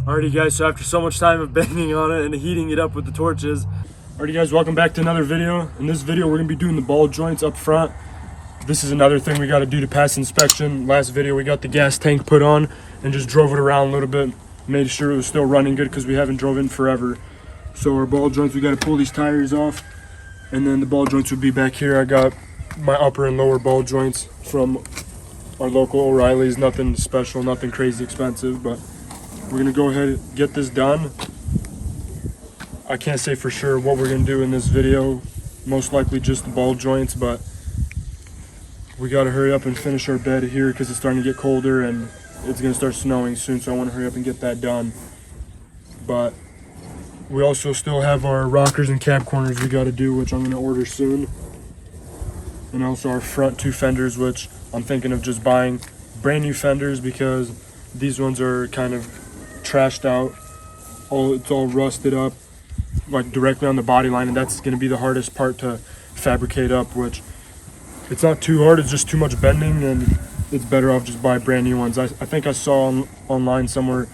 Alrighty guys, so after so much time of banging on it and heating it up with the torches. Alrighty guys, welcome back to another video. In this video, we're gonna be doing the ball joints up front. This is another thing we gotta do to pass inspection. Last video, we got the gas tank put on and just drove it around a little bit. Made sure it was still running good because we haven't drove in forever. So our ball joints, we gotta pull these tires off. And then the ball joints would be back here. I got my upper and lower ball joints from our local O'Reilly's. Nothing special, nothing crazy expensive, but we're gonna go ahead and get this done. I can't say for sure what we're gonna do in this video. Most likely just the ball joints, but we gotta hurry up and finish our bed here because it's starting to get colder and it's gonna start snowing soon, so I wanna hurry up and get that done. But we also still have our rockers and cab corners we gotta do, which I'm gonna order soon. And also our front two fenders, which I'm thinking of just buying brand new fenders because these ones are kind of trashed out. It's all rusted up, like directly on the body line, and that's gonna be the hardest part to fabricate up, which it's not too hard, it's just too much bending, and it's better off just buy brand new ones. I think I saw online somewhere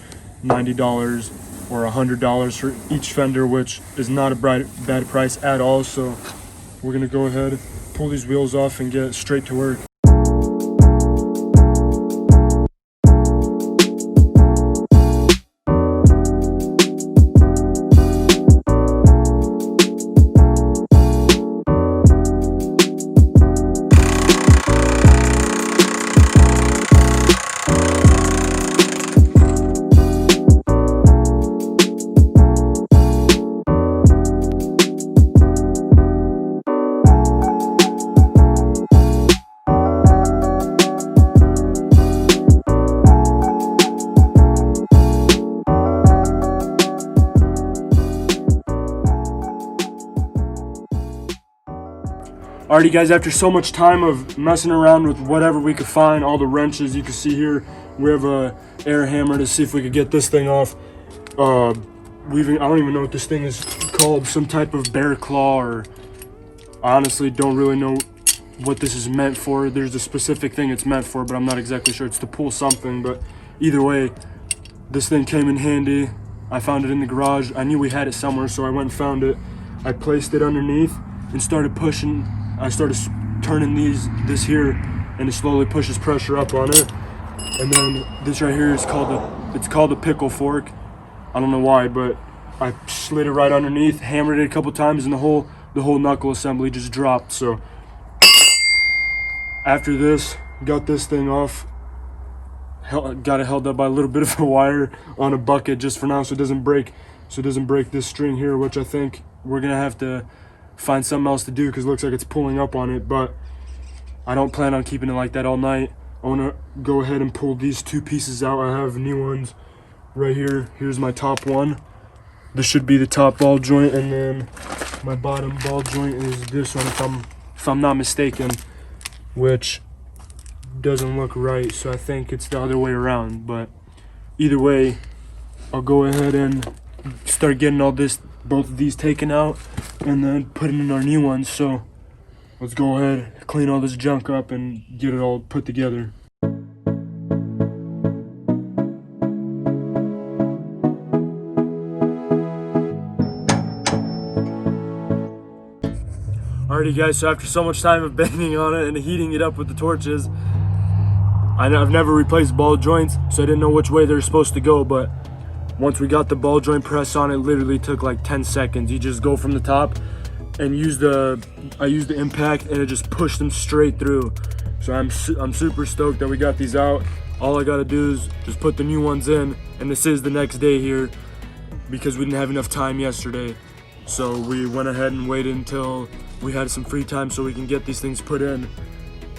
$90 or $100 for each fender, which is not a bad price at all. So we're gonna go ahead, pull these wheels off and get straight to work. Alrighty guys, after so much time of messing around with whatever we could find, all the wrenches you can see here, we have a air hammer to see if we could get this thing off. I don't even know what this thing is called, some type of bear claw, or I honestly don't really know what this is meant for. There's a specific thing it's meant for, but I'm not exactly sure. It's to pull something, but either way, this thing came in handy. I found it in the garage. I knew we had it somewhere, so I went and found it. I placed it underneath and started pushing. I started turning this here, and it slowly pushes pressure up on it. And then this right here is called a pickle fork. I don't know why, but I slid it right underneath, hammered it a couple times, and the whole knuckle assembly just dropped. So after this, got this thing off, got it held up by a little bit of a wire on a bucket just for now, so it doesn't break. This string here, which I think we're gonna have to find something else to do because it looks like it's pulling up on it, but I don't plan on keeping it like that all night. I want to go ahead and pull these two pieces out. I have new ones right here. Here's my top one. This should be the top ball joint, and then my bottom ball joint is this one, if I'm not mistaken, which doesn't look right, so I think it's the other way around. But either way, I'll go ahead and start getting both of these taken out and then putting in our new ones. So let's go ahead, clean all this junk up and get it all put together. Alrighty guys, so after so much time of banging on it and heating it up with the torches, I've never replaced ball joints, so I didn't know which way they're supposed to go, but once we got the ball joint press on, it literally took like 10 seconds. You just go from the top and I used the impact, and it just pushed them straight through. So I'm super stoked that we got these out. All I gotta do is just put the new ones in, and this is the next day here because we didn't have enough time yesterday. So we went ahead and waited until we had some free time so we can get these things put in.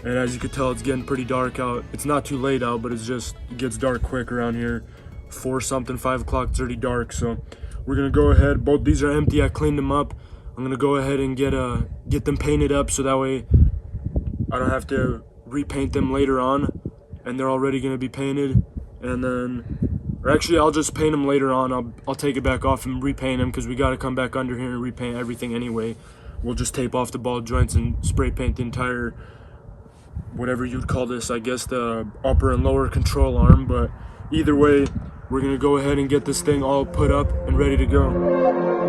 And as you can tell, it's getting pretty dark out. It's not too late out, but it gets dark quick around here. 4 something, 5 o'clock, it's already dark. So we're gonna go ahead. Both these are empty. I cleaned them up. I'm gonna go ahead and get them painted up so that way I don't have to repaint them later on, and they're already gonna be painted. And then, or actually, I'll just paint them later on. I'll take it back off and repaint them because we gotta come back under here and repaint everything anyway. We'll just tape off the ball joints and spray paint the entire, whatever you'd call this, I guess the upper and lower control arm. But either way, we're gonna go ahead and get this thing all put up and ready to go.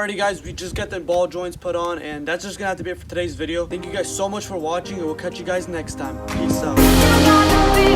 Alrighty guys, we just got the ball joints put on, and that's just gonna have to be it for today's video. Thank you guys so much for watching, and we'll catch you guys next time. Peace out.